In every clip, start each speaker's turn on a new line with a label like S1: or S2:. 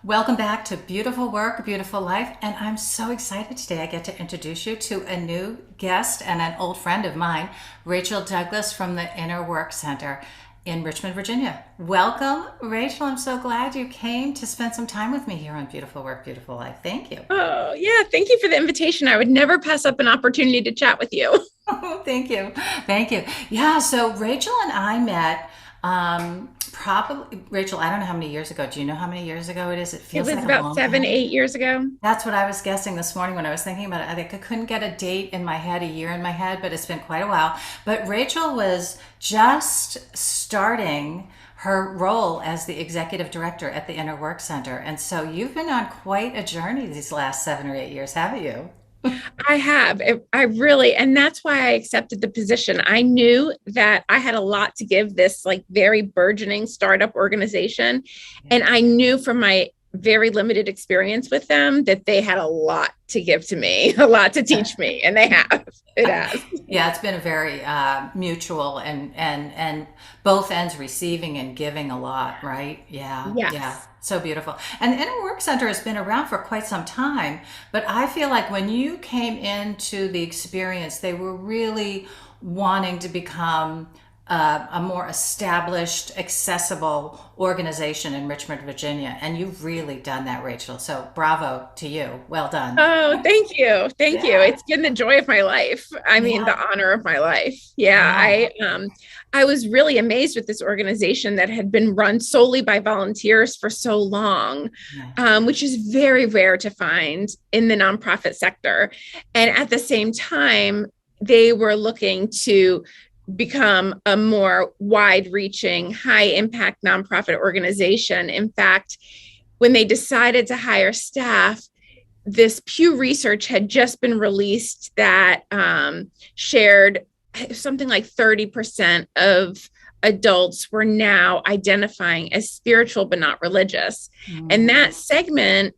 S1: Welcome back to Beautiful Work, Beautiful Life. And I'm so excited today. I get to introduce you to a new guest and an old friend of mine, Rachel Douglas from the Inner Work Center in Richmond, Virginia. Welcome, Rachel. I'm so glad you came to spend some time with me here on Beautiful Work, Beautiful Life. Thank you.
S2: Oh, yeah. Thank you for the invitation. I would never pass up an opportunity to chat with you.
S1: Thank you. Thank you. Yeah, so Rachel and I met probably, Rachel, I don't know how many years ago. Do you know how many years ago it is? It
S2: It
S1: feels
S2: was
S1: like a
S2: about
S1: long
S2: seven,
S1: time.
S2: 8 years ago.
S1: That's what I was guessing this morning when I was thinking about it. I think I couldn't get a date in my head, a year in my head, but it's been quite a while. But Rachel was just starting her role as the executive director at the Inner Work Center. And so you've been on quite a journey these last 7 or 8 years, haven't you?
S2: I have. I really, and that's why I accepted the position. I knew that I had a lot to give this like very burgeoning startup organization. And I knew from my very limited experience with them that they had a lot to give to me, a lot to teach me. And they have. It has.
S1: Yeah, it's been a very mutual and both ends receiving and giving a lot, right? Yeah, yeah.
S2: Yes.
S1: So beautiful. And the Inner Work Center has been around for quite some time, but I feel like when you came into the experience, they were really wanting to become a more established, accessible organization in Richmond, Virginia. And you've really done that, Rachel. So bravo to you. Well done.
S2: Oh, thank you. Thank you.
S1: Yeah,
S2: It's been the joy of my life. I mean, the
S1: yeah,
S2: honor of my life. Yeah,
S1: yeah.
S2: I was really amazed with this organization that had been run solely by volunteers for so long,
S1: Yeah.
S2: which is very rare to find in the nonprofit sector. And at the same time, they were looking to become a more wide-reaching, high-impact nonprofit organization. In fact, when they decided to hire staff, this Pew Research had just been released that shared something like 30% of adults were now identifying as spiritual but not religious. And
S1: Mm,
S2: that segment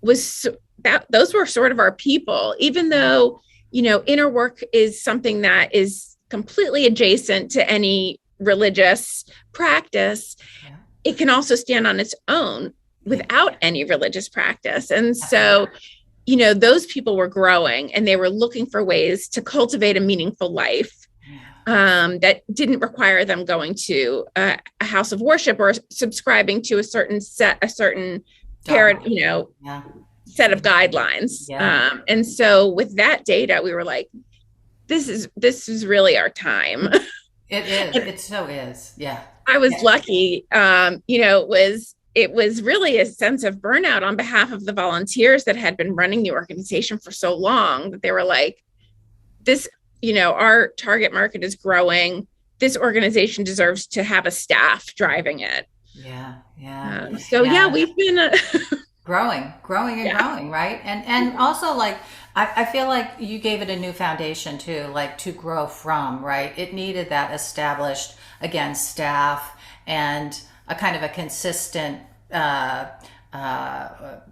S2: was that those were sort of our people, even though, inner work is something that is completely adjacent to any religious practice.
S1: yeah,
S2: It can also stand on its own
S1: yeah,
S2: without any religious practice. And
S1: absolutely.
S2: so, those people were growing and they were looking for ways to cultivate a meaningful life
S1: Yeah.
S2: that didn't require them going to a house of worship or subscribing to a certain
S1: Dogma.
S2: parent,
S1: Yeah.
S2: set of guidelines.
S1: Yeah.
S2: And so with that data, we were like, this is really our time.
S1: It is. It so is. Yeah.
S2: I was
S1: Yeah.
S2: lucky. It was really a sense of burnout on behalf of the volunteers that had been running the organization for so long that they were like, this, our target market is growing. This organization deserves to have a staff driving it.
S1: Yeah. Yeah.
S2: So yeah,
S1: Yeah.
S2: we've been,
S1: Growing and
S2: yeah,
S1: growing, right? And also like I feel like you gave it a new foundation too, like to grow from, right? It needed that established again staff and a kind of a consistent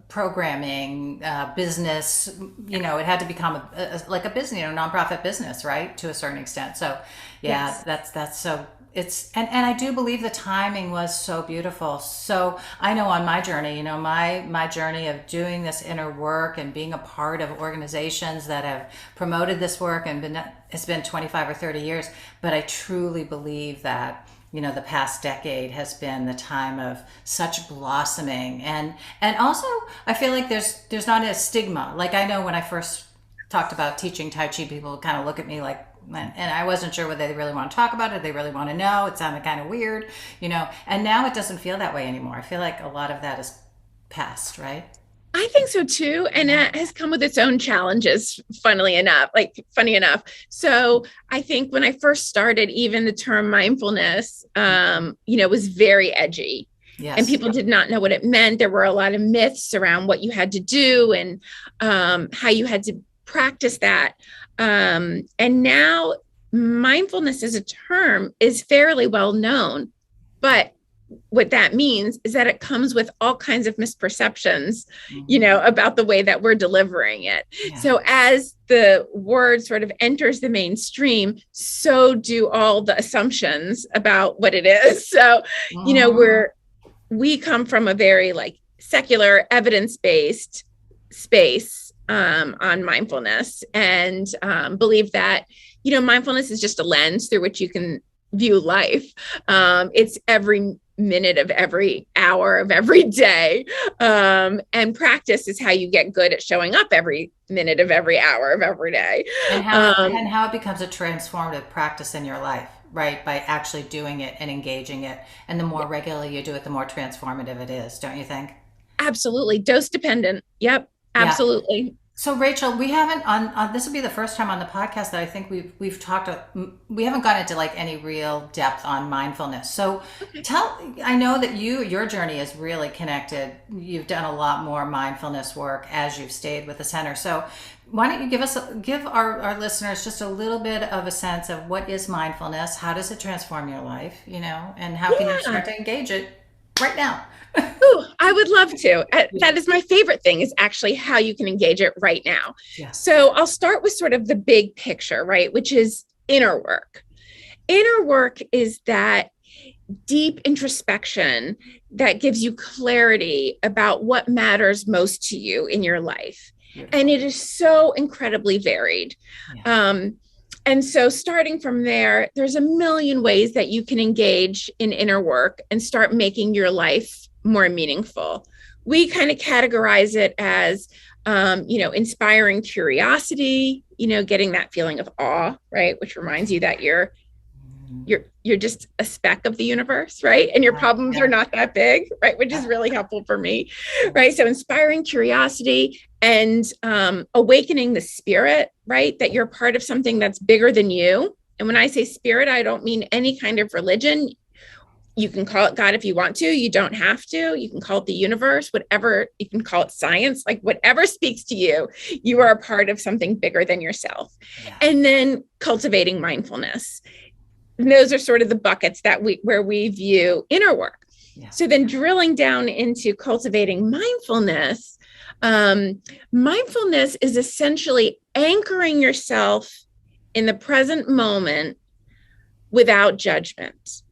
S1: programming business. It had to become like a business, nonprofit business, right, to a certain extent. So yeah,
S2: yes.
S1: that's so it's and I do believe the timing was so beautiful. So I know on my journey, my journey of doing this inner work and being a part of organizations that have promoted this work and been it's been 25 or 30 years, but I truly believe that the past decade has been the time of such blossoming and also I feel like there's not a stigma. Like I know when I first talked about teaching Tai Chi, people kind of look at me like, and I wasn't sure whether they really want to talk about it. They really want to know. It sounded kind of weird. And now it doesn't feel that way anymore. I feel like a lot of that is past, right?
S2: I think so too. And
S1: Yeah.
S2: it has come with its own challenges, funny enough. So I think when I first started, even the term mindfulness, was very edgy and
S1: Yes.
S2: people did not know what it meant. There were a lot of myths around what you had to do and how you had to practice that. And now mindfulness as a term is fairly well known, but what that means is that it comes with all kinds of misperceptions,
S1: Mhm.
S2: about the way that we're delivering it.
S1: Yeah.
S2: So as the word sort of enters the mainstream, so do all the assumptions about what it is. So,
S1: Mhm.
S2: we come from a very like secular evidence-based space on mindfulness, and believe that, mindfulness is just a lens through which you can view life. It's every minute of every hour of every day. And practice is how you get good at showing up every minute of every hour of every day.
S1: And how it becomes a transformative practice in your life, right? By actually doing it and engaging it. And the more regularly you do it, the more transformative it is, don't you think?
S2: Absolutely. Dose dependent. Yep.
S1: Yeah.
S2: Absolutely.
S1: So Rachel, we haven't this will be the first time on the podcast that I think we've talked. We haven't gone into like any real depth on mindfulness. So I know that your journey is really connected. You've done a lot more mindfulness work as you've stayed with the center. So why don't you give our listeners just a little bit of a sense of what is mindfulness? How does it transform your life? And how can you start to engage it right now?
S2: Ooh, I would love to. That is my favorite thing, is actually how you can engage it right now. Yeah. So I'll start with sort of the big picture, right? Which is inner work. Inner work is that deep introspection that gives you clarity about what matters most to you in your life. Beautiful. And it is so incredibly varied. Yeah. And so starting from there, there's a million ways that you can engage in inner work and start making your life more meaningful. We kind of categorize it as, inspiring curiosity, getting that feeling of awe, right? Which reminds you that you're just a speck of the universe, right? And your problems are not that big, right? Which is really helpful for me, right? So inspiring curiosity and awakening the spirit, right? That you're part of something that's bigger than you. And when I say spirit, I don't mean any kind of religion. You can call it God if you want to. You don't have to. You can call it the universe, whatever. You can call it science, like whatever speaks to you. You are a part of something bigger than yourself. Yeah. And then cultivating mindfulness. And those are sort of the buckets where we view inner work. Yeah. So then drilling down into cultivating mindfulness, mindfulness is essentially anchoring yourself in the present moment without judgment.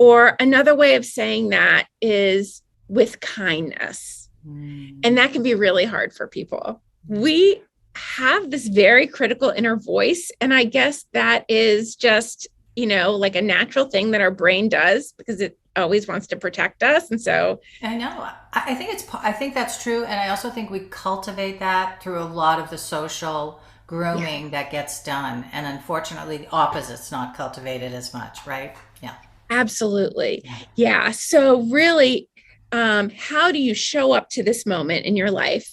S2: Or another way of saying that is with kindness. And that can be really hard for people. We have this very critical inner voice. And I guess that is just, like a natural thing that our brain does because it always wants to protect us. And so
S1: I know, I think that's true. And I also think we cultivate that through a lot of the social grooming that gets done. And unfortunately, the opposite's not cultivated as much, right? Yeah.
S2: Absolutely. Yeah. So really, how do you show up to this moment in your life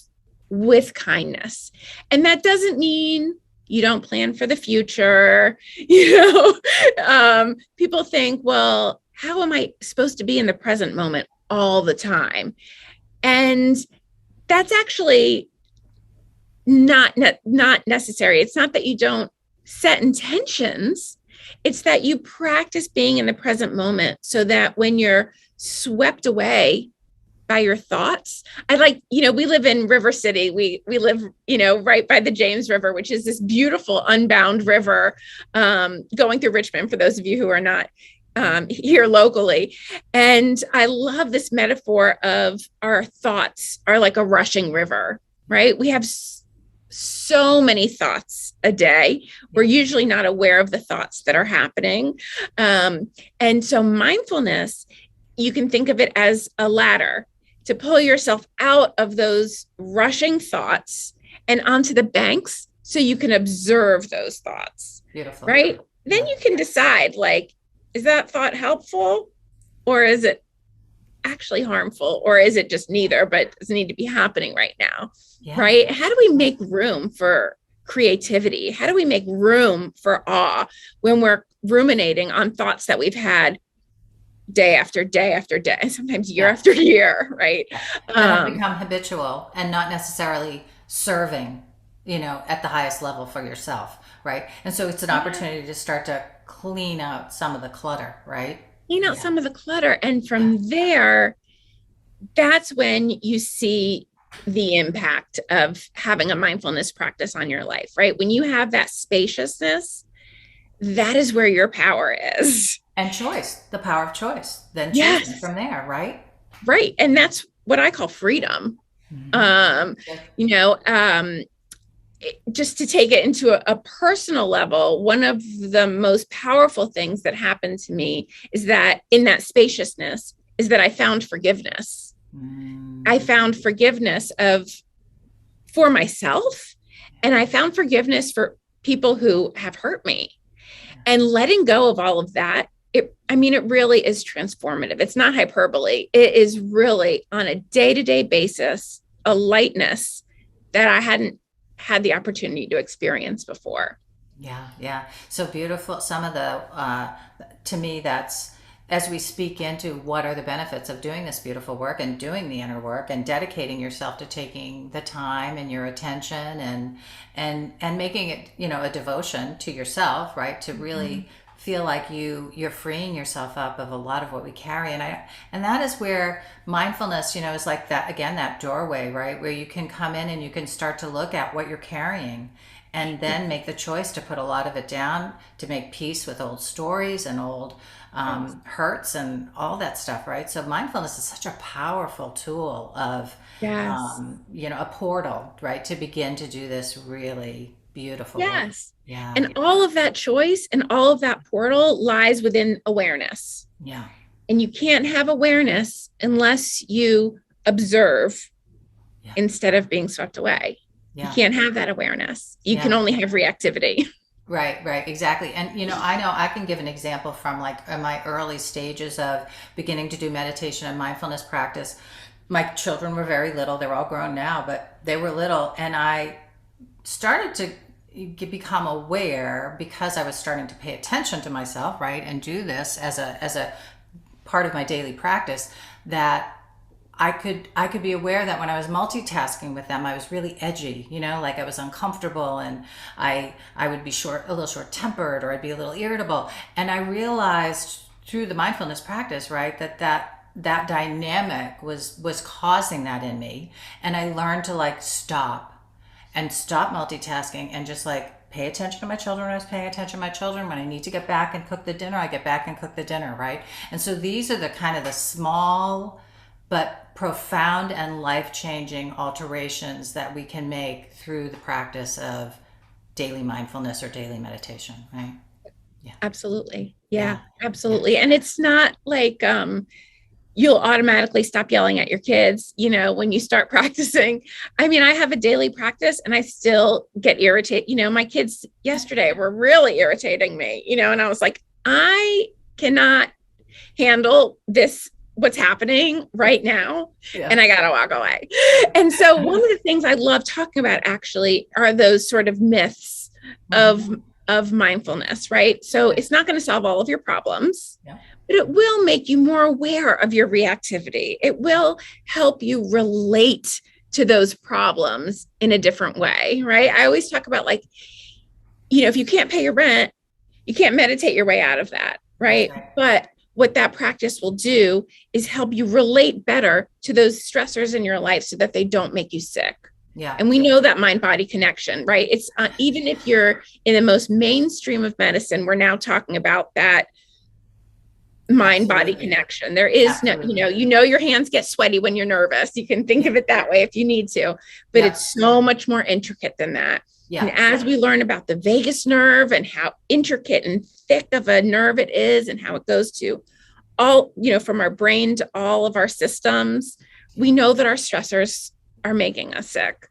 S2: with kindness? And that doesn't mean you don't plan for the future. People think, well, how am I supposed to be in the present moment all the time? And that's actually not necessary. It's not that you don't set intentions. It's that you practice being in the present moment so that when you're swept away by your thoughts, we live in River City. We live, right by the James River, which is this beautiful unbound river going through Richmond, for those of you who are not here locally. And I love this metaphor of our thoughts are like a rushing river, right? We have so many thoughts a day. We're usually not aware of the thoughts that are happening. And so mindfulness, you can think of it as a ladder to pull yourself out of those rushing thoughts and onto the banks so you can observe those thoughts. Beautiful. Right? Then you can decide, is that thought helpful or is it actually harmful, or is it just neither, but doesn't need to be happening right now? Yeah. Right? How do we make room for creativity? How do we make room for awe when we're ruminating on thoughts that we've had day after day after day, and sometimes year after year, right?
S1: And become habitual and not necessarily serving, at the highest level for yourself, right? And so it's an opportunity to start to clean out some of the clutter, right?
S2: Some of the clutter. And from there, that's when you see the impact of having a mindfulness practice on your life, right? When you have that spaciousness, that is where your power is.
S1: And choice, the power of choice, then choosing from there, right?
S2: Right. And that's what I call freedom.
S1: Mm-hmm.
S2: You know, just to take it into a personal level, one of the most powerful things that happened to me is that in that spaciousness is that I found forgiveness. I found forgiveness for myself, and I found forgiveness for people who have hurt me, and letting go of all of that. It really is transformative. It's not hyperbole. It is really on a day-to-day basis, a lightness that I hadn't had the opportunity to experience before.
S1: Yeah, yeah. So beautiful. Some of the, to me, that's as we speak into what are the benefits of doing this beautiful work and doing the inner work and dedicating yourself to taking the time and your attention and making it, a devotion to yourself, right? To really feel like you're freeing yourself up of a lot of what we carry. And that is where mindfulness, is like that, again, that doorway, right? Where you can come in and you can start to look at what you're carrying and then make the choice to put a lot of it down, to make peace with old stories and old hurts and all that stuff, right? So mindfulness is such a powerful tool of,
S2: Yes.
S1: a portal, right? To begin to do this really beautiful work.
S2: Yes.
S1: Yeah.
S2: And all of that choice and all of that portal lies within awareness.
S1: Yeah.
S2: And you can't have awareness unless you observe instead of being swept away. You can't have that awareness. You can only have reactivity.
S1: Right, exactly. And, I know I can give an example from like in my early stages of beginning to do meditation and mindfulness practice. My children were very little. They're all grown now, but they were little. And I started to become aware, because I was starting to pay attention to myself, right? And do this as a part of my daily practice, that I could be aware that when I was multitasking with them, I was really edgy, like I was uncomfortable, and I would be a little short tempered, or I'd be a little irritable. And I realized through the mindfulness practice, right, that dynamic was causing that in me. And I learned to like stop multitasking and just like pay attention to my children. I was paying attention to my children. When I need to get back and cook the dinner, I get back and cook the dinner, right? And so these are the kind of the small but profound and life-changing alterations that we can make through the practice of daily mindfulness or daily meditation, right?
S2: Yeah. Absolutely. Yeah, absolutely. And it's not like you'll automatically stop yelling at your kids, when you start practicing. I have a daily practice and I still get irritated. My kids yesterday were really irritating me, and I was like, I cannot handle this, what's happening right now. And I got to walk away. And so one of the things I love talking about actually are those sort of myths of mindfulness, right? So it's not going to solve all of your problems, but it will make you more aware of your reactivity. It will help you relate to those problems in a different way, right? I always talk about like, if you can't pay your rent, you can't meditate your way out of that, right? But what that practice will do is help you relate better to those stressors in your life so that they don't make you sick.
S1: Yeah.
S2: And we know that mind-body connection, right? It's even if you're in the most mainstream of medicine, we're now talking about that mind-body connection. There is no, your hands get sweaty when you're nervous. You can think of it that way if you need to, but it's so much more intricate than that. Yeah. And as we learn about the vagus nerve and how intricate and thick of a nerve it is and how it goes to all, from our brain to all of our systems, we know that our stressors are making us sick.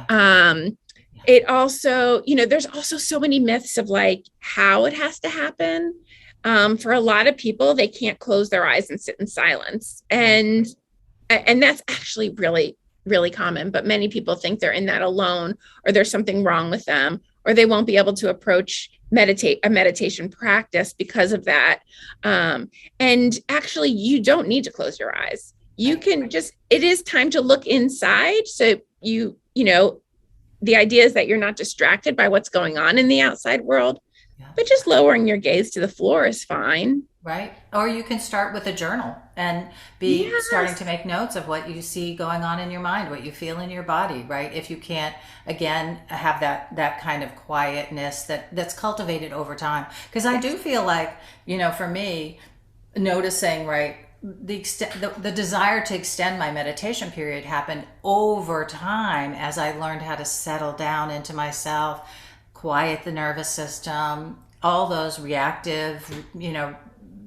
S2: It also, there's also so many myths of like how it has to happen. For a lot of people, they can't close their eyes and sit in silence. And that's actually really, really common, but many people think they're in that alone, or there's something wrong with them, or they won't be able to approach a meditation practice because of that. And actually, you don't need to close your eyes. You can it is time to look inside. So the idea is that you're not distracted by what's going on in the outside world, but just lowering your gaze to the floor is fine.
S1: Right. Or you can start with a journal and be starting to make notes of what you see going on in your mind, what you feel in your body, right? If you can't, again, have that kind of quietness that's cultivated over time. Because I do feel like, for me, noticing, right, the desire to extend my meditation period happened over time as I learned how to settle down into myself, quiet the nervous system, all those reactive,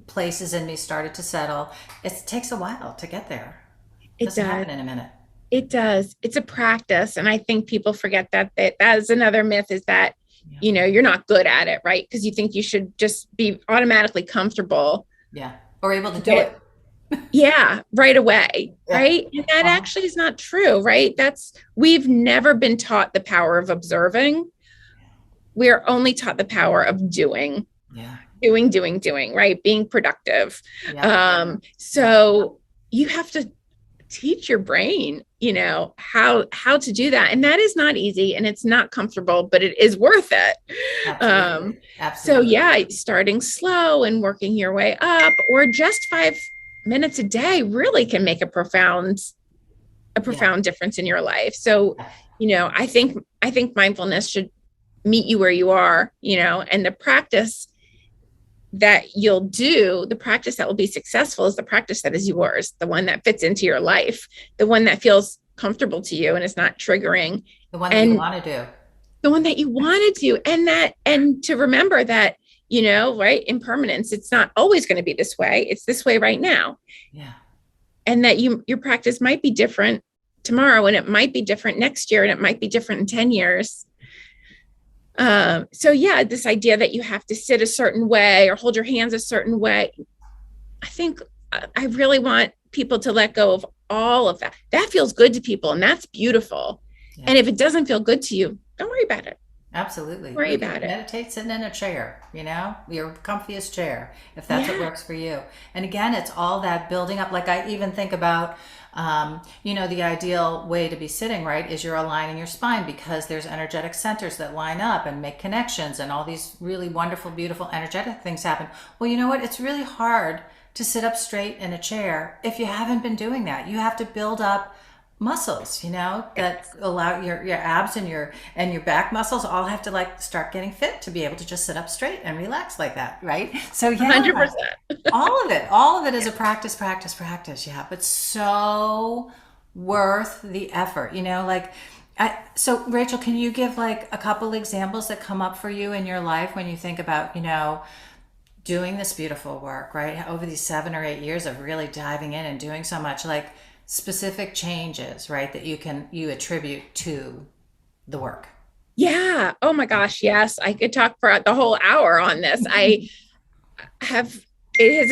S1: places in me started to settle. It takes a while to get there. It
S2: It
S1: doesn't
S2: does.
S1: happen in a minute.
S2: It does. It's a practice. And I think people forget that is another myth, is that,
S1: Yeah.
S2: you're not good at it, right? Because you think you should just be automatically comfortable.
S1: Yeah. Or able to do
S2: But
S1: it.
S2: yeah, right away.
S1: Yeah.
S2: Right. And that actually is not true, right? We've never been taught the power of observing. We're only taught the power of doing.
S1: Yeah.
S2: Doing, right? Being productive.
S1: Yeah.
S2: So you have to teach your brain, how to do that. And that is not easy, and it's not comfortable, but it is worth it.
S1: Absolutely.
S2: So yeah, starting slow and working your way up, or just 5 minutes a day really can make a profound difference in your life. So, I think mindfulness should meet you where you are, and the practice that you'll do, the practice that will be successful, is the practice that is yours, the one that fits into your life, the one that feels comfortable to you and is not triggering.
S1: The one that you want to do.
S2: The one that you want to do. And to remember that, right, impermanence, it's not always going to be this way. It's this way right now.
S1: Yeah.
S2: And that your practice might be different tomorrow, and it might be different next year, and it might be different in 10 years. So yeah, this idea that you have to sit a certain way or hold your hands a certain way, I think I really want people to let go of all of that. That feels good to people, and that's beautiful. Yeah. And if it doesn't feel good to you, don't worry about it.
S1: Absolutely.
S2: Don't worry about it.
S1: Meditate sitting in a chair, your comfiest chair, if that's what works for you. And again, it's all that building up. Like I even think about, the ideal way to be sitting, right, is you're aligning your spine, because there's energetic centers that line up and make connections, and all these really wonderful, beautiful, energetic things happen. Well, you know what? It's really hard to sit up straight in a chair if you haven't been doing that. You have to build up muscles, that allow your abs and your back muscles all have to start getting fit to be able to just sit up straight and relax like that, right? So yeah,
S2: 100%.
S1: all of it is a practice. Yeah, but so worth the effort, so Rachel, can you give a couple examples that come up for you in your life when you think about, doing this beautiful work, right? Over these 7 or 8 years of really diving in and doing so much, specific changes, right, that you attribute to the work.
S2: Yeah. Oh my gosh. Yes. I could talk for the whole hour on this. It has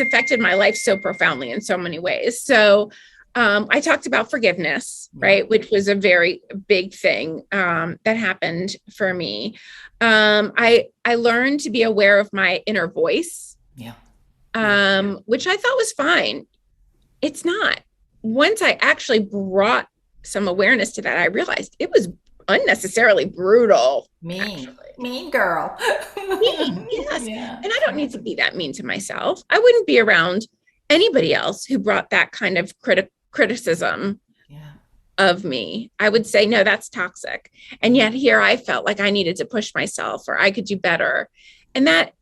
S2: affected my life so profoundly in so many ways. So I talked about forgiveness, right, which was a very big thing that happened for me. I learned to be aware of my inner voice, which I thought was fine. It's not. Once I actually brought some awareness to that, I realized it was unnecessarily brutal.
S1: Mean girl.
S2: Mean, yes. Yeah. And I don't need to be that mean to myself. I wouldn't be around anybody else who brought that kind of criticism of me. I would say, no, that's toxic. And yet here I felt like I needed to push myself, or I could do better. And that,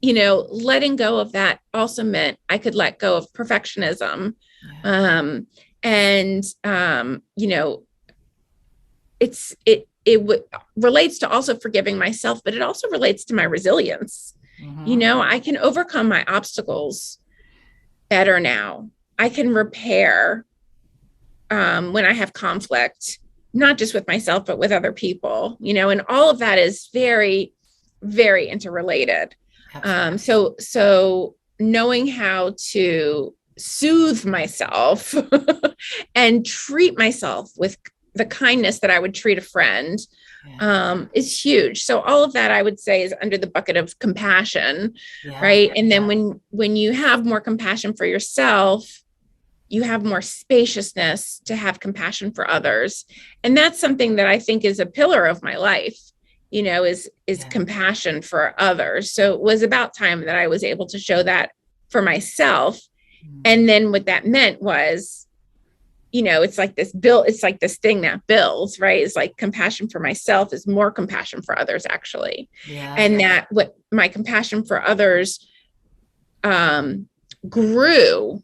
S2: letting go of that also meant I could let go of perfectionism. It relates to also forgiving myself, but it also relates to my resilience. Mm-hmm. I can overcome my obstacles better now. I can repair when I have conflict, not just with myself, but with other people, and all of that is very, very interrelated. So knowing how to soothe myself and treat myself with the kindness that I would treat a friend is huge. So all of that, I would say, is under the bucket of compassion, right? And then when you have more compassion for yourself, you have more spaciousness to have compassion for others. And that's something that I think is a pillar of my life, is compassion for others. So it was about time that I was able to show that for myself. And then what that meant was, it's like this thing that builds, right? It's like compassion for myself is more compassion for others, actually. And that what my compassion for others grew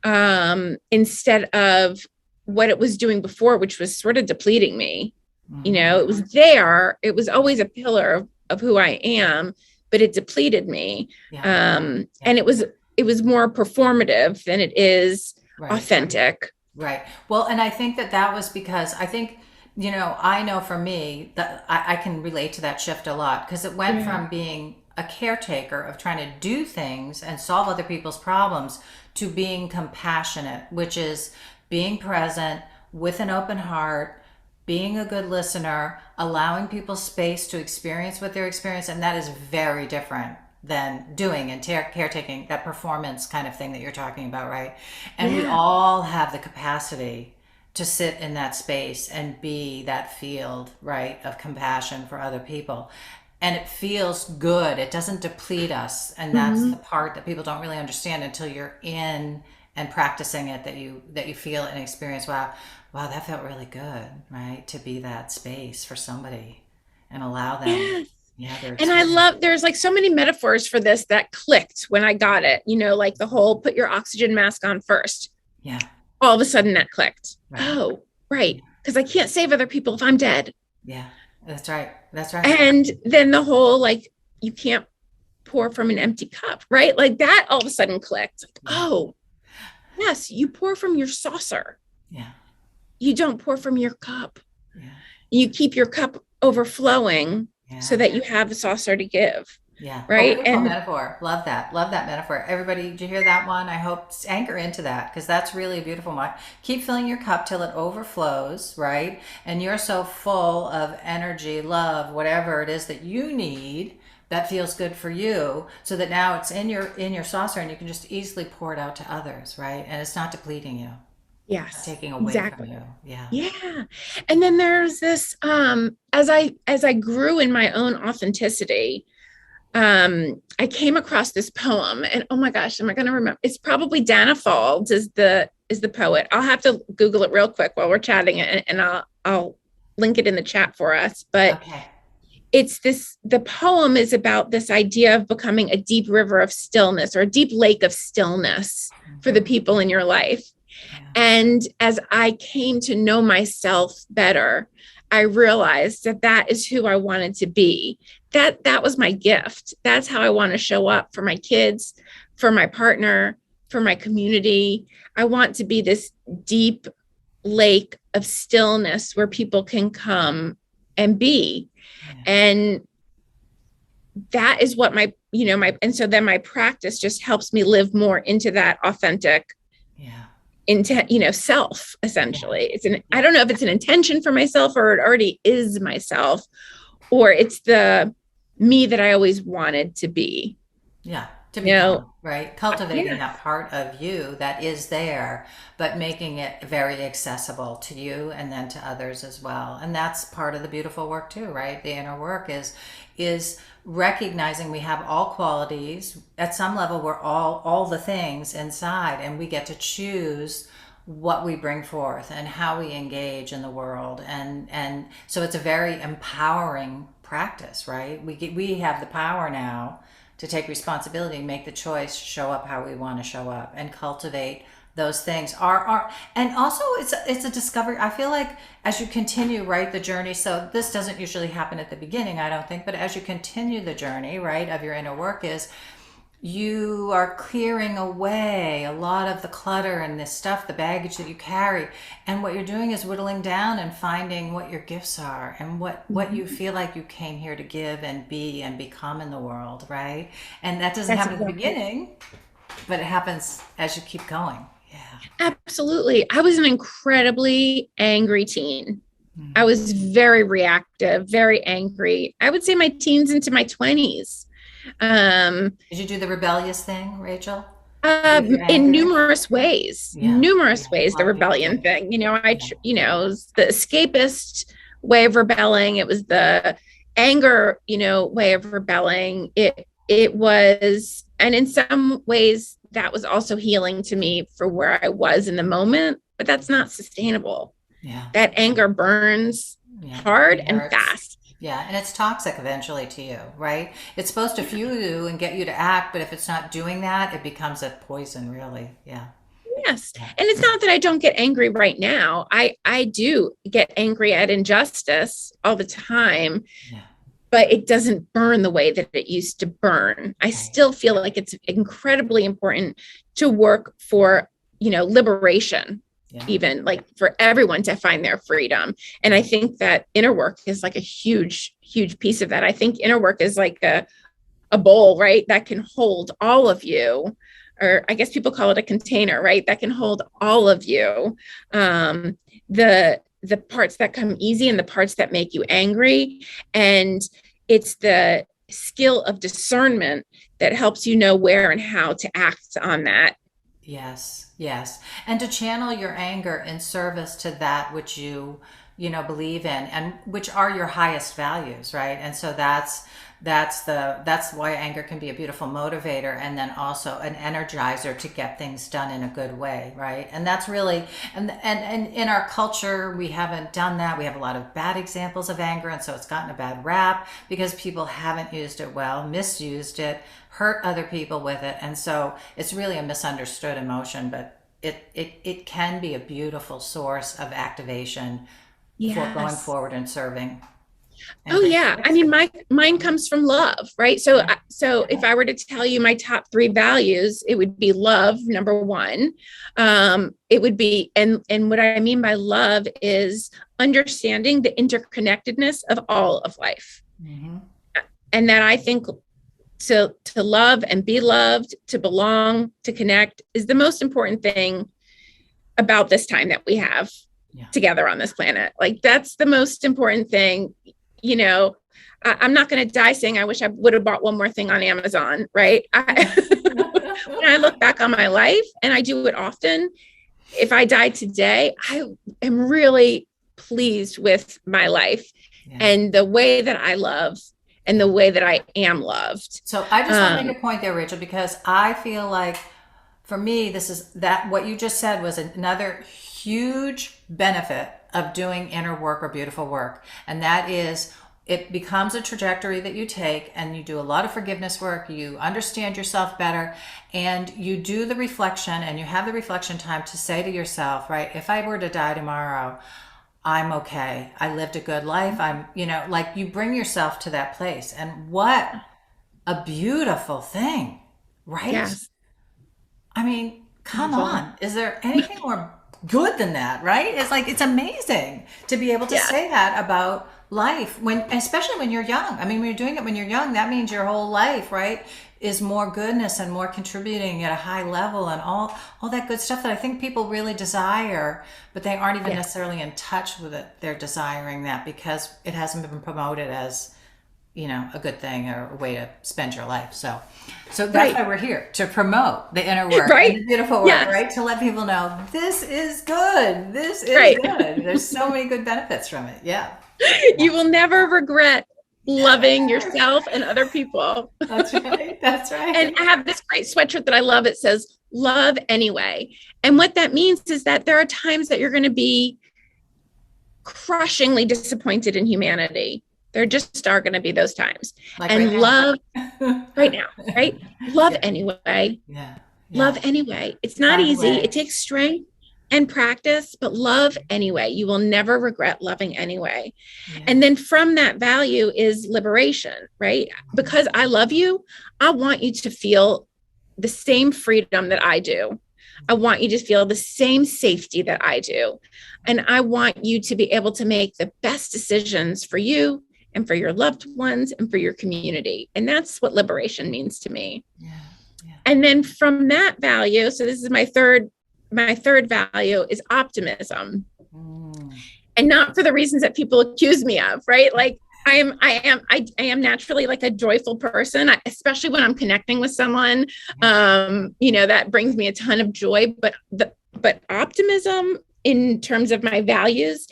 S2: instead of what it was doing before, which was sort of depleting me.
S1: Mhm.
S2: It was there. It was always a pillar of who I am, but it depleted me.
S1: Yeah.
S2: And it was more performative than it is
S1: Right.
S2: authentic.
S1: Right. Well, and I think that was because I think, I know for me that I can relate to that shift a lot because it went
S2: Yeah.
S1: from being a caretaker of trying to do things and solve other people's problems to being compassionate, which is being present with an open heart, being a good listener, allowing people space to experience what they're experiencing. And that is very different than doing and caretaking, that performance kind of thing that you're talking about, right? And we
S2: Yeah.
S1: all have the capacity to sit in that space and be that field, right, of compassion for other people. And it feels good. It doesn't deplete us. And that's the
S2: Mhm.
S1: part that people don't really understand until you're in and practicing it, that you feel and experience, wow, that felt really good, right? To be that space for somebody and allow them,
S2: Yes.
S1: yeah, their
S2: And I
S1: experience.
S2: love, there's like so many metaphors for this that clicked when I got it, like the whole put your oxygen mask on first.
S1: Yeah,
S2: All of a sudden that clicked.
S1: right.
S2: Oh, right. Because I can't save other people if I'm dead.
S1: Yeah, that's right. That's right.
S2: And then the whole like, you can't pour from an empty cup, right? Like that all of a sudden clicked.
S1: Yeah,
S2: Oh, yes, you pour from your saucer.
S1: yeah,
S2: You don't pour from your cup.
S1: yeah,
S2: You keep your cup overflowing so
S1: yeah.
S2: that you have a saucer to give,
S1: Yeah. Oh,
S2: right?
S1: beautiful
S2: And
S1: metaphor. Love that. Love that metaphor. Everybody, did you hear that one? I hope anchor into that because that's really a beautiful one. Keep filling your cup till it overflows, right? And you're so full of energy, love, whatever it is that you need that feels good for you, so that now it's in your saucer and you can just easily pour it out to others, right? And it's not depleting you, not
S2: yes,
S1: taking away from
S2: exactly.
S1: you. Yeah.
S2: Yeah. And then there's this as I grew in my own authenticity, I came across this poem and oh my gosh, am I going to remember? It's probably Dana Faulds is the poet. I'll have to Google it real quick while we're chatting and I'll link it in the chat for us. But
S1: Okay.
S2: the poem is about this idea of becoming a deep river of stillness or a deep lake of stillness for the
S1: Mhm.
S2: people in your life.
S1: Yeah.
S2: And as I came to know myself better, I realized that is who I wanted to be. That was my gift. That's how I want to show up for my kids, for my partner, for my community. I want to be this deep lake of stillness where people can come and be.
S1: Yeah.
S2: And that is what and so then my practice just helps me live more into that authentic
S1: Yeah.
S2: into self. Essentially, I
S1: Yeah.
S2: don't know if it's an intention for myself or it already is myself, or it's the me that I always wanted to be.
S1: Yeah, to
S2: you know
S1: become, right? Cultivating
S2: yes,
S1: that part of you that is there, but making it very accessible to you and then to others as well. And that's part of the beautiful work too, right? The inner work is recognizing we have all qualities. At some level, we're all the things inside, and we get to choose what we bring forth and how we engage in the world. And so it's a very empowering practice, right? We have the power now to take responsibility, make the choice, show up how we want to show up, and cultivate those things. Are and also it's a discovery. I feel like as you continue, right, the journey. So this doesn't usually happen at the beginning, I don't think, but as you continue the journey, right, of your inner work, is you are clearing away a lot of the clutter and this stuff, the baggage that you carry. And what you're doing is whittling down and finding what your gifts are and what you feel like you came here to give and be and become in the world, right? And that doesn't
S2: that's
S1: happen at the
S2: exactly.
S1: beginning, but it happens as you keep going. Yeah.
S2: Absolutely. I was an incredibly angry teen. I
S1: Mhm.
S2: was very reactive, very angry. I would say my teens into my 20s. Um,
S1: Did you do the rebellious thing, Rachel? With your
S2: in
S1: anger? Yeah.
S2: numerous
S1: Yeah. A
S2: ways, the
S1: lot of people
S2: rebellion
S1: do.
S2: thing.
S1: Yeah.
S2: It was the escapist way of rebelling. It was the anger, way of rebelling. It was, and in some ways, that was also healing to me for where I was in the moment. But that's not sustainable.
S1: Yeah.
S2: That anger burns
S1: Yeah.
S2: hard
S1: It
S2: and
S1: hurts.
S2: fast.
S1: Yeah, and it's toxic eventually to you, right? It's supposed to fuel you and get you to act, but if it's not doing that, it becomes a poison, really. Yeah.
S2: Yes. And it's not that I don't get angry right now. I do get angry at injustice all the time, but it doesn't burn the way that it used to burn. I still feel like it's incredibly important to work for, liberation, even like for everyone to find their freedom. And I think that inner work is like a huge, huge piece of that. I think inner work is like a bowl, right? That can hold all of you, or I guess people call it a container, right? That can hold all of you. The parts that come easy and the parts that make you angry. And it's the skill of discernment that helps you know where and how to act on that.
S1: Yes, yes. And to channel your anger in service to that which you know, believe in and which are your highest values, right? And so that's why anger can be a beautiful motivator and then also an energizer to get things done in a good way, right? And that's really and in our culture we haven't done that. We have a lot of bad examples of anger, and so it's gotten a bad rap because people haven't used it well, misused it, hurt other people with it. And so it's really a misunderstood emotion, but it can be a beautiful source of activation for going forward and serving.
S2: Oh yeah. I mean, mine comes from love, right? So if I were to tell you my top 3 values, it would be love, number 1. It would be, and what I mean by love is understanding the interconnectedness of all of life. Mm-hmm. And that I think to love and be loved, to belong, to connect is the most important thing about this time that we have together on this planet. Like that's the most important thing. I'm not going to die saying I wish I would have bought one more thing on Amazon, right? When I look back on my life, and I do it often, if I died today, I am really pleased with my life and the way that I love and the way that I am loved.
S1: So I just want to make a point there, Rachel, because I feel like for me, what you just said was another huge benefit of doing inner work or beautiful work. And that is, it becomes a trajectory that you take and you do a lot of forgiveness work. You understand yourself better and you do the reflection and you have the reflection time to say to yourself, right, if I were to die tomorrow, I'm okay. I lived a good life. I'm, like you bring yourself to that place. And what a beautiful thing, right?
S2: Yes.
S1: I mean, come on. Is there anything more good than that, right? It's like, it's amazing to be able to say that about life especially when you're young. I mean, when you're doing it when you're young, that means your whole life, right, is more goodness and more contributing at a high level and all that good stuff that I think people really desire, but they aren't even necessarily in touch with it. They're desiring that because it hasn't been promoted as, a good thing or a way to spend your life. So that's why we're here, to promote the inner work, and the beautiful work, right? To let people know this is good. This is good. There's so many good benefits from it. Yeah.
S2: You will never regret loving yourself and other people.
S1: That's right. That's right.
S2: And I have this great sweatshirt that I love. It says, love anyway. And what that means is that there are times that you're going to be crushingly disappointed in humanity. There just are going to be those times. Like and love right now, right? Love anyway.
S1: Yeah.
S2: Love anyway. It's not easy. It takes strength and practice, but love anyway. You will never regret loving anyway. Yeah. And then from that value is liberation, right? Because I love you, I want you to feel the same freedom that I do. I want you to feel the same safety that I do. And I want you to be able to make the best decisions for you and for your loved ones and for your community. And that's what liberation means to me. Yeah. Yeah. And then from that value, so this is my third value is optimism. And not for the reasons that people accuse me of, right? Like I am naturally like a joyful person, especially when I'm connecting with someone, that brings me a ton of joy, but optimism in terms of my values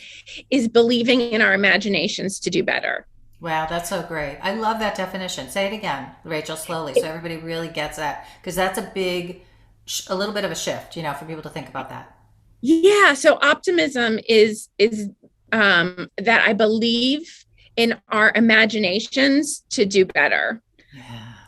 S2: is believing in our imaginations to do better.
S1: Wow, that's so great. I love that definition. Say it again, Rachel, slowly, so everybody really gets that, because that's a little bit of a shift, for people to think about that.
S2: Yeah. So optimism is that I believe in our imaginations to do better. Yeah.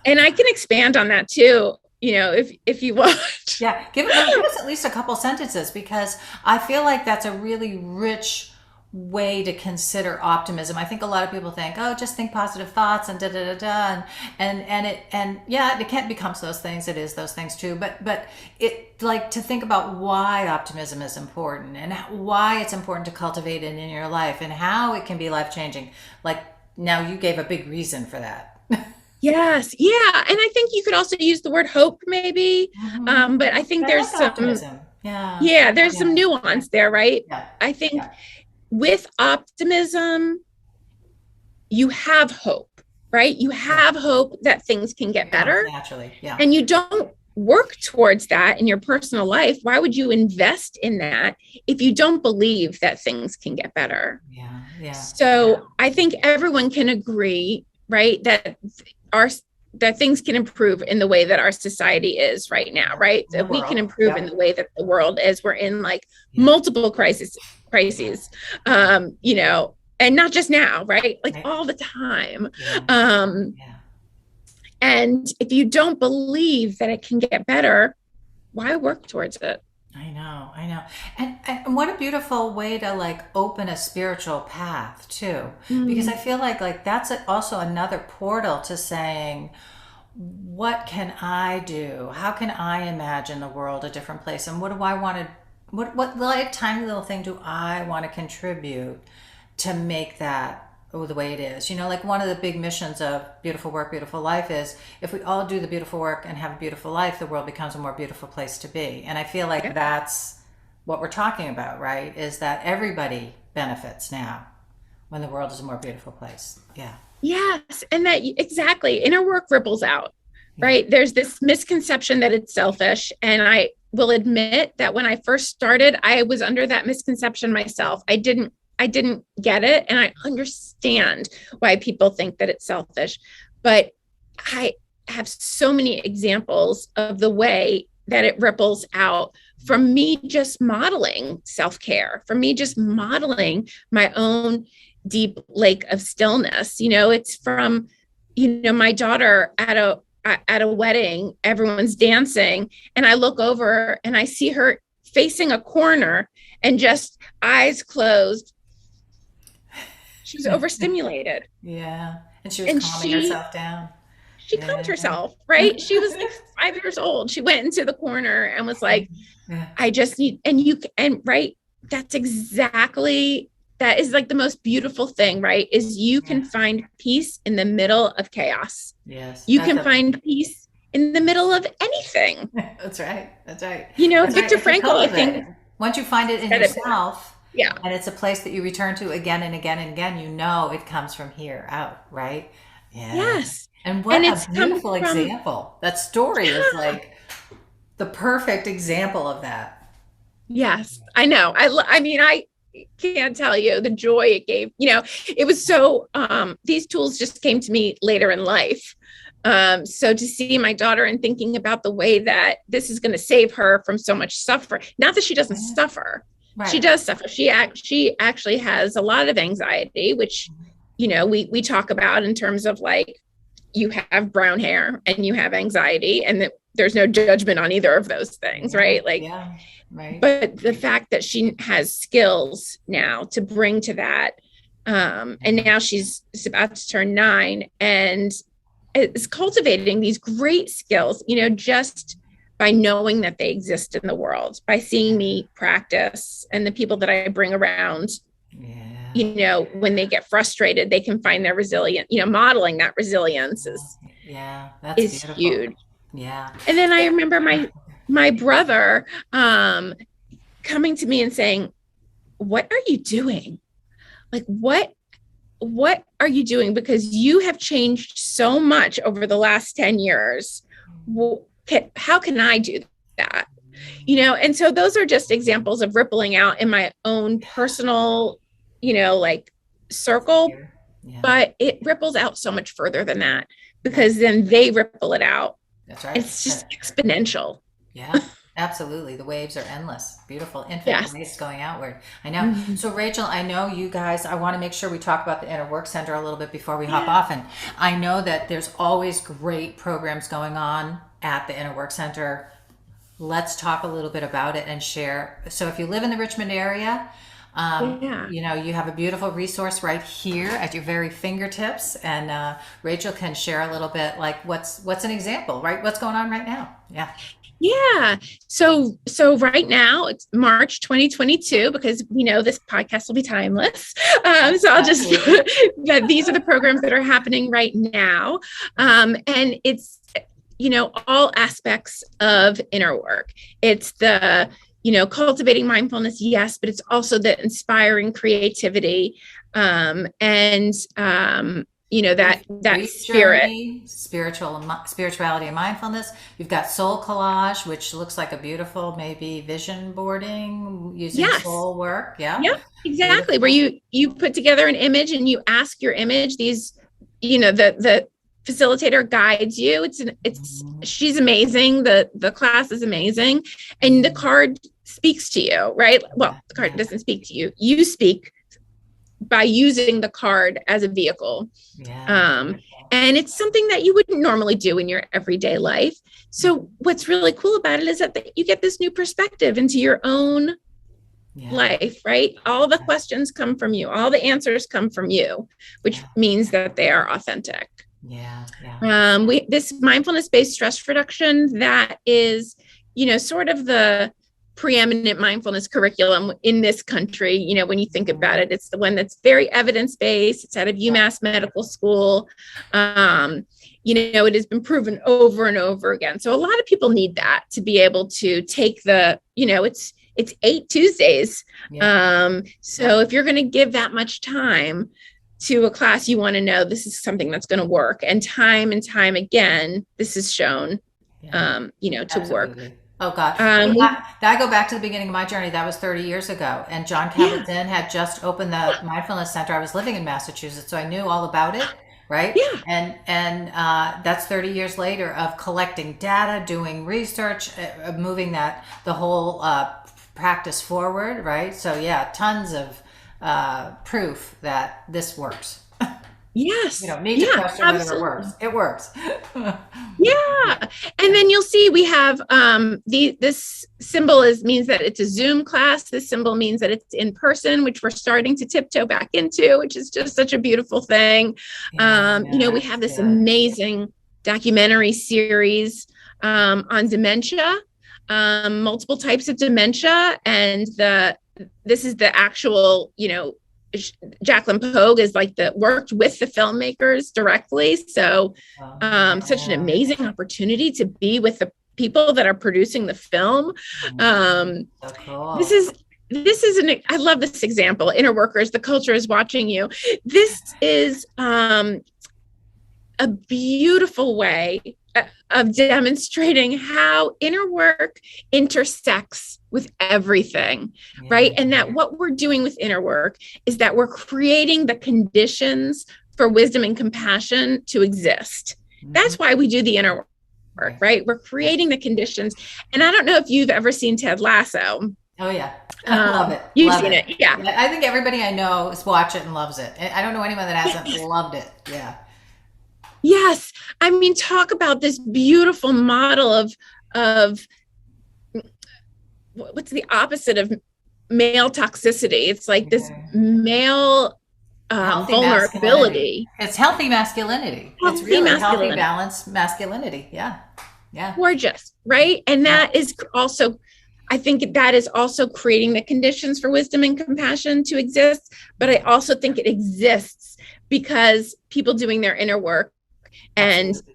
S2: And I can expand on that too. if you want.
S1: Yeah, give us at least a couple sentences, because I feel like that's a really rich way to consider optimism. I think a lot of people think, oh, just think positive thoughts and da da da da, and yeah, it can't become those things. It is those things too, but it, like, to think about why optimism is important and why it's important to cultivate it in your life and how it can be life changing. Like, now you gave a big reason for that.
S2: Yes. Yeah. And I think you could also use the word hope maybe. But I think
S1: I
S2: there's
S1: like
S2: some,
S1: optimism. Yeah,
S2: yeah, there's some
S1: yeah,
S2: nuance there, right?
S1: yeah,
S2: I think
S1: yeah.
S2: with optimism, you have hope, right? You
S1: Yeah.
S2: have hope that things can get
S1: It comes
S2: better,
S1: naturally. Yeah,
S2: and you don't work towards that in your personal life. Why would you invest in that if you don't believe that things can get better?
S1: yeah, yeah.
S2: So I think everyone can agree, right, that our that things can improve in the way that our society is right now, right?
S1: In the
S2: That we can
S1: world.
S2: improve in
S1: Yep.
S2: the way that the world is. We're in like
S1: Yeah.
S2: multiple crises, and not just now, right? Like
S1: Right.
S2: all the time.
S1: Yeah.
S2: Um,
S1: Yeah.
S2: and if you don't believe that it can get better, why work towards it?
S1: I know, I know. And what a beautiful way to, like, open a spiritual path too. Because I
S2: Mm,
S1: feel like that's also another portal to saying, what can I do? How can I imagine the world a different place? And what do I want to, what like tiny little thing do I want to contribute to make that, oh, the way it is? Like, one of the big missions of Beautiful Work, Beautiful Life is, if we all do the beautiful work and have a beautiful life, the world becomes a more beautiful place to be. And I feel like
S2: yeah.
S1: that's what we're talking about, right? Is that everybody benefits now when the world is a more beautiful place. Yeah.
S2: Yes. And that exactly inner work ripples out,
S1: Yeah.
S2: right? There's this misconception that it's selfish. And I will admit that when I first started, I was under that misconception myself. I didn't get it. And I understand why people think that it's selfish. But I have so many examples of the way that it ripples out from me just modeling self-care, from me just modeling my own deep lake of stillness. It's from, my daughter at a wedding, everyone's dancing, and I look over and I see her facing a corner and just eyes closed. She's overstimulated.
S1: Yeah. And she was
S2: And
S1: calming herself down.
S2: she calmed
S1: Yeah.
S2: herself, right? She was like 5 years old. She went into the corner and was like,
S1: Yeah.
S2: I just need, right. That's exactly, that is like the most beautiful thing, right? Is you can
S1: Yeah.
S2: find peace in the middle of chaos.
S1: Yes.
S2: You can find peace in the middle of anything.
S1: That's right. That's right. That's right.
S2: Viktor
S1: If you
S2: Frankl, I
S1: cultivate
S2: think,
S1: it, once you find it in
S2: said it.
S1: yourself,
S2: Yeah.
S1: and it's a place that you return to again and again and again, it comes from here out, right? Yeah.
S2: Yes.
S1: And what
S2: And
S1: a
S2: it's
S1: beautiful
S2: come from,
S1: example. That story is like the perfect example of that.
S2: yes, I know. I mean, I can't tell you the joy it gave. It was so, these tools just came to me later in life. So to see my daughter and thinking about the way that this is going to save her from so much suffering, not that she doesn't suffer,
S1: Right.
S2: she does suffer. She actually has a lot of anxiety, which, we talk about in terms of like, you have brown hair and you have anxiety, and that there's no judgment on either of those things,
S1: Yeah.
S2: right? Like,
S1: Yeah. Right.
S2: but the fact that she has skills now to bring to that, and now she's about to turn 9 and is cultivating these great skills, just by knowing that they exist in the world, by seeing me practice, and the people that I bring around,
S1: Yeah.
S2: when they get frustrated, they can find their resilience, modeling that resilience
S1: Yeah. That's
S2: is
S1: beautiful.
S2: huge.
S1: Yeah.
S2: And then I remember my brother coming to me and saying, what are you doing? Like, what are you doing? Because you have changed so much over the last 10 years. How can I do that? And so those are just examples of rippling out in my own personal, like circle,
S1: Yeah.
S2: but it ripples out so much further than that, because then they ripple it out.
S1: That's right.
S2: It's just exponential.
S1: Yeah. Absolutely. The waves are endless. Beautiful, infinite waves
S2: Yes.
S1: going outward. I know.
S2: Mhm.
S1: So, Rachel, I know you guys, I want to make sure we talk about the Inner Work Center a little bit before we hop
S2: Yeah.
S1: off. And I know that there's always great programs going on at the Inner Work Center. Let's talk a little bit about it and share. So, if you live in the Richmond area,
S2: Yeah.
S1: you have a beautiful resource right here at your very fingertips, and Rachel can share a little bit, like what's an example, right? What's going on right now? Yeah,
S2: Yeah. So right now it's March 2022 because we know this podcast will be timeless. So I'll just
S1: absolutely.
S2: that these are the programs that are happening right now. And it's all aspects of inner work. It's the cultivating mindfulness, yes, but it's also the inspiring creativity, and that
S1: Grief
S2: spirit.
S1: journey, spirituality and mindfulness. You've got soul collage, which looks like a beautiful, maybe vision boarding using
S2: Yes.
S1: soul work. Yeah,
S2: Yep, exactly. Where
S1: beautiful.
S2: you put together an image and you ask your image these, the facilitator guides you. It's
S1: Mhm.
S2: she's amazing. The class is amazing, and the
S1: Mhm.
S2: card speaks to you, right? Well,
S1: Yeah,
S2: the card
S1: yeah,
S2: doesn't speak to you. You speak by using the card as a vehicle.
S1: yeah.
S2: Um,
S1: Beautiful.
S2: and it's something that you wouldn't normally do in your everyday life. So
S1: Mhm.
S2: what's really cool about it is that you get this new perspective into your own
S1: Yeah,
S2: life, right? All the questions come from you, all the answers come from you, which
S1: yeah,
S2: means that they are authentic.
S1: yeah, yeah.
S2: We this mindfulness based stress reduction, that is, sort of the preeminent mindfulness curriculum in this country. When you think about
S1: Mhm.
S2: it, it's the one that's very evidence based. It's out of
S1: Yeah,
S2: UMass Medical School. It has been proven over and over again. So a lot of people need that to be able to take it's 8 Tuesdays.
S1: yeah,
S2: So
S1: yeah,
S2: if you're going to give that much time to a class, you want to know this is something that's going to work. And time again, this is shown,
S1: yeah.
S2: to work.
S1: Absolutely. Oh God. Well,
S2: We,
S1: I go back to the beginning of my journey. That was 30 years ago. And John
S2: yeah,
S1: Kabat-Zinn had just opened the Mindfulness Center. I was living in Massachusetts, so I knew all about it, right?
S2: yeah,
S1: And that's 30 years later of collecting data, doing research, moving the whole practice forward, right? So yeah, tons of proof that this works. You
S2: yes,
S1: don't need to
S2: yeah,
S1: question whether it works.
S2: absolutely.
S1: It works.
S2: Yeah. And then you'll see we have this symbol means that it's a Zoom class. This symbol means that it's in person, which we're starting to tiptoe back into, which is just such a beautiful thing.
S1: Yeah,
S2: We
S1: yeah,
S2: have
S1: it's
S2: this
S1: good.
S2: amazing documentary series on dementia, multiple types of dementia, and this is the actual, Jacqueline Pogue is like worked with the filmmakers directly. So
S1: Oh,
S2: such an
S1: yeah.
S2: amazing opportunity to be with the people that are producing the film.
S1: Mhm.
S2: Um,
S1: So
S2: this
S1: cool.
S2: is this is I love this example. Inner workers, the culture is watching you. This is a beautiful way of demonstrating how inner work intersects with everything,
S1: Yeah.
S2: right? And that what we're doing with inner work is that we're creating the conditions for wisdom and compassion to exist.
S1: Hmm.
S2: That's why we do the inner work,
S1: Right.
S2: right? We're
S1: Right.
S2: creating the conditions. And I don't know if you've ever seen Ted Lasso.
S1: Oh yeah. Love it.
S2: You've
S1: Love
S2: seen
S1: it.
S2: it, yeah.
S1: Yeah, I think everybody I know is watch it and loves it. I don't know anyone that hasn't loved it. Yeah.
S2: Yes, I mean, talk about this beautiful model of what's the opposite of male toxicity? It's like this
S1: Yeah.
S2: male
S1: Healthy masculinity.
S2: vulnerability,
S1: It's healthy masculinity. It's
S2: healthy
S1: really healthy,
S2: masculinity,
S1: balanced masculinity. Yeah. Yeah.
S2: gorgeous, right? And
S1: Yeah.
S2: that is also, I think that is also creating the conditions for wisdom and compassion to exist. But I
S1: Yeah.
S2: also think it exists because people doing their inner work. And
S1: Absolutely.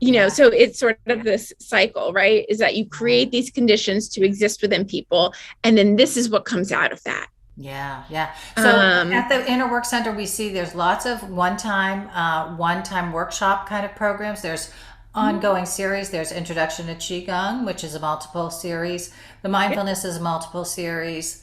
S1: Yeah.
S2: so it's sort of this cycle, right? Is that you create these conditions to exist within people, and then this is what comes out of that.
S1: Yeah, yeah. So at
S2: Um,
S1: the Inner Work Center, we see there's lots of one-time workshop kind of programs. There's ongoing series. There's Introduction to Qigong, which is a multiple series. The
S2: yeah,
S1: Mindfulness is a multiple series.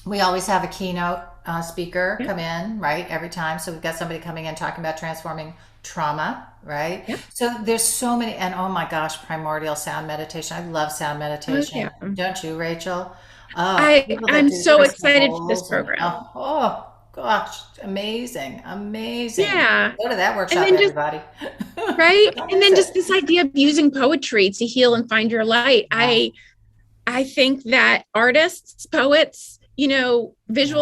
S1: We always have a keynote speaker
S2: Yeah.
S1: come in, right, every time. So we've got somebody coming in talking about transforming trauma, right?
S2: Yeah.
S1: So there's so many, and oh my gosh, primordial sound meditation. I love sound
S2: Oh, yeah.
S1: meditation. Don't you, Rachel? Oh, people that
S2: I'm
S1: do
S2: so
S1: crystal
S2: excited for this
S1: bowls and
S2: program.
S1: oh gosh, amazing, amazing.
S2: Yeah.
S1: Go to that
S2: And
S1: workshop,
S2: then just
S1: everybody.
S2: right.
S1: Don't
S2: And
S1: miss
S2: then
S1: it.
S2: just this idea of using poetry to heal and find your light.
S1: Yeah,
S2: I think that artists, poets, visual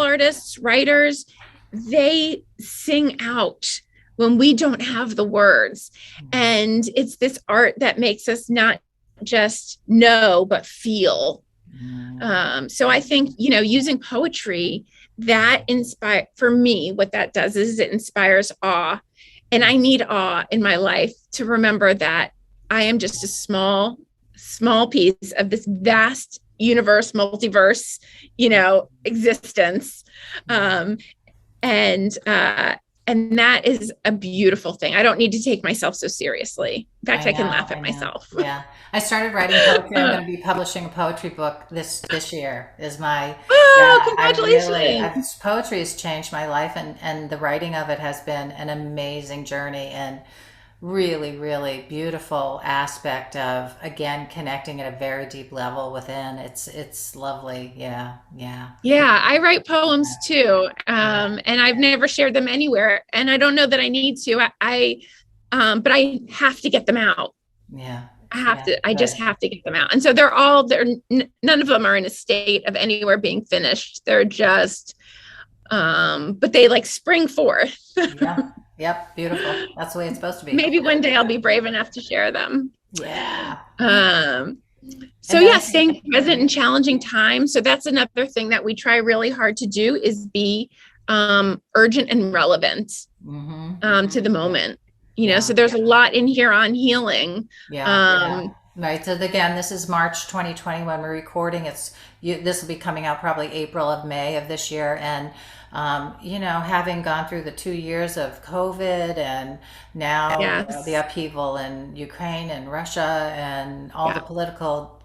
S1: yeah,
S2: artists, writers, they sing out when we don't have the words. And it's this art that makes us not just know, but feel.
S1: mm,
S2: So I think, using poetry that inspire for me, what that does is it inspires awe. And I need awe in my life to remember that I am just a small piece of this vast universe, multiverse, existence. Um, and and that is a beautiful thing. I don't need to take myself so seriously. In fact, I can laugh
S1: I
S2: at
S1: know.
S2: myself.
S1: Yeah. I started writing poetry. I'm
S2: uh,
S1: going to be publishing a poetry book this year is my,
S2: oh,
S1: yeah,
S2: congratulations.
S1: poetry has changed my life, and the writing of it has been an amazing journey and really, really beautiful aspect of, again, connecting at a very deep level within. It's lovely. Yeah. Yeah.
S2: Yeah, I write poems too,
S1: Yeah.
S2: and I've never shared them anywhere, and I don't know that I need to. But I have to get them out.
S1: Yeah.
S2: I have
S1: Yeah.
S2: to. I just
S1: Good.
S2: have to get them out. And so they're all. They're none of them are in a state of anywhere being finished. They're just, but they like spring forth.
S1: Yeah. Yep. Beautiful. That's the way it's supposed to be.
S2: Maybe one day I'll be brave enough to share them.
S1: Yeah.
S2: Um, so
S1: And
S2: yeah,
S1: then,
S2: staying present in challenging times. So that's another thing that we try really hard to do is be urgent and relevant
S1: mm-hmm.
S2: to the moment. So
S1: Yeah.
S2: there's a lot in here on healing.
S1: Yeah, yeah.
S2: Um,
S1: Right. So again, this is March 2020 when we're recording. This will be coming out probably April of May of this year. And, having gone through the 2 years of COVID and now, the
S2: yes,
S1: upheaval in Ukraine and Russia and all the
S2: yeah,
S1: political,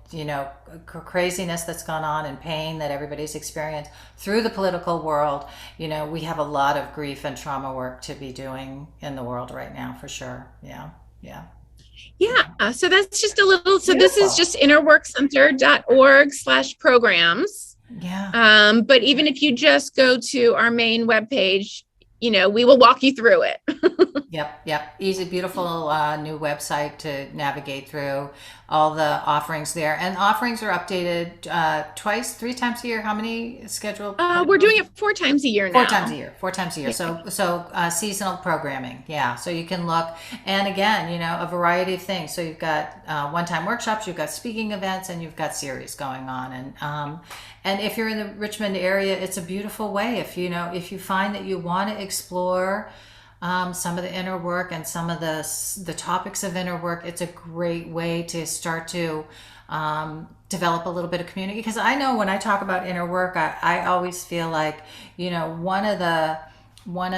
S1: craziness that's gone on and pain that everybody's experienced through the political world, we have a lot of grief and trauma work to be doing in the world right now for sure. Yeah. Yeah.
S2: yeah. So that's just a little. So this is
S1: Beautiful.
S2: just innerworkcenter.org/programs.
S1: Yeah.
S2: But even if you just go to our main webpage, we will walk you through it.
S1: Yep, yep. Easy, beautiful new website to navigate through all the offerings there. And offerings are updated twice, 3 times a year. How many scheduled
S2: We're doing
S1: programs?
S2: it 4 times a year
S1: Four times a
S2: now.
S1: year, 4 times a year.
S2: Yeah.
S1: So seasonal programming, yeah. So you can look, and again, a variety of things. So you've got one-time workshops, you've got speaking events, and you've got series going on. And if you're in the Richmond area, it's a beautiful way. If you find that you want to explore some of the inner work and some of the topics of inner work, it's a great way to start to develop a little bit of community. Because I know when I talk about inner work, I always feel like, one of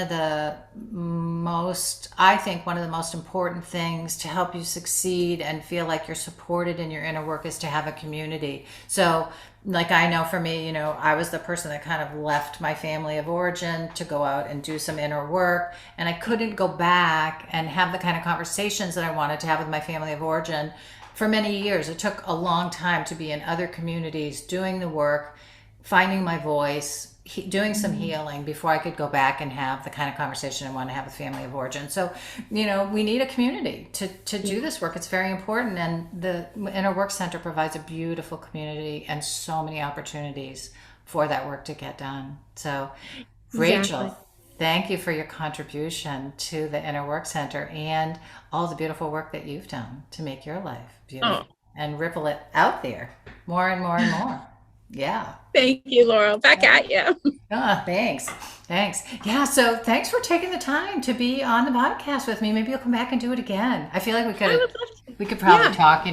S1: the most, I think one of the most important things to help you succeed and feel like you're supported in your inner work is to have a community. So, like, I know for me, I was the person that kind of left my family of origin to go out and do some inner work. And I couldn't go back and have the kind of conversations that I wanted to have with my family of origin for many years. It took a long time to be in other communities, doing the work, finding my voice, doing some healing before I could go back and have the kind of conversation I want to have with family of origin. So, we need a community to do this work. It's very important. And the Inner Work Center provides a beautiful community and so many opportunities for that work to get done. So,
S2: Exactly.
S1: Rachel, thank you for your contribution to the Inner Work Center and all the beautiful work that you've done to make your life
S2: Oh,
S1: beautiful and ripple it out there more and more and more. Yeah.
S2: thank you, Laurel. Back at you.
S1: Ah, thanks. Thanks. Yeah, so thanks for taking the time to be on the podcast with me. Maybe you'll come back and do it again. I feel like
S2: I would love to.
S1: we could probably
S2: Yeah,
S1: talk,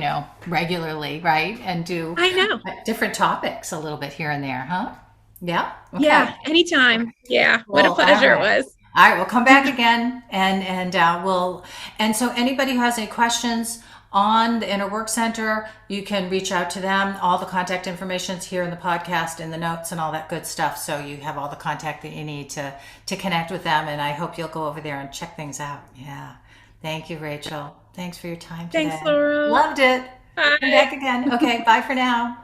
S1: regularly, right? And do
S2: I know.
S1: different topics a little bit here and there, huh? Yeah. Okay.
S2: Yeah, anytime. Yeah, what a
S1: Well, all
S2: pleasure it
S1: right.
S2: was.
S1: All right, we'll come back again and so anybody who has any questions on the Inner Work Center. You can reach out to them. All the contact information's here in the podcast, in the notes, and all that good stuff. So you have all the contact that you need to connect with them. And I hope you'll go over there and check things out. Yeah. Thank you, Rachel. Thanks for your time
S2: Thanks,
S1: today.
S2: Laurel.
S1: Loved it. Come
S2: Bye.
S1: back again. Okay. Bye for now.